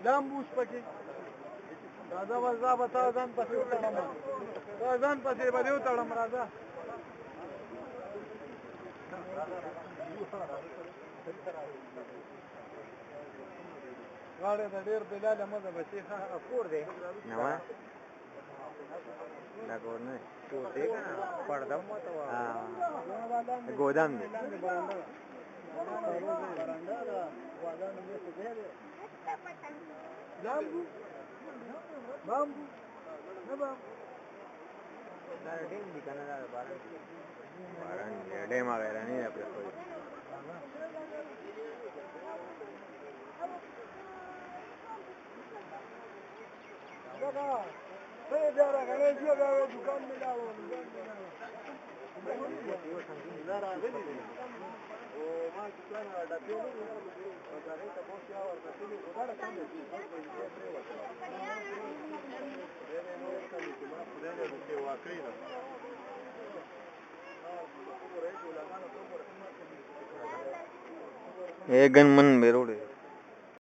لامبوس پکې راځه وځه به تا ځان پسې وتړم تا ځان پسې به دې وتړم راځه غاړې د ډېر بلاله مه ده بچې ښه کور دی نه دا کور نه کور دی که نه پرده ګودام دی بامبو بامبو نه بامبو دا ډیم دی که نه دا باران دی باران دی ډیم غیراني ده پرې خو دغه څه بیا راغلی چې بیا دوکان مې لاړو دا راغلی دی او ما چې پلان ډبې نه وي او د هغې تپوس یا ورکتلي خو ډېره کم دی خدای دې مو وکړي چې ما خدای دې روکې واقعي ده ये गन मन बेरोड है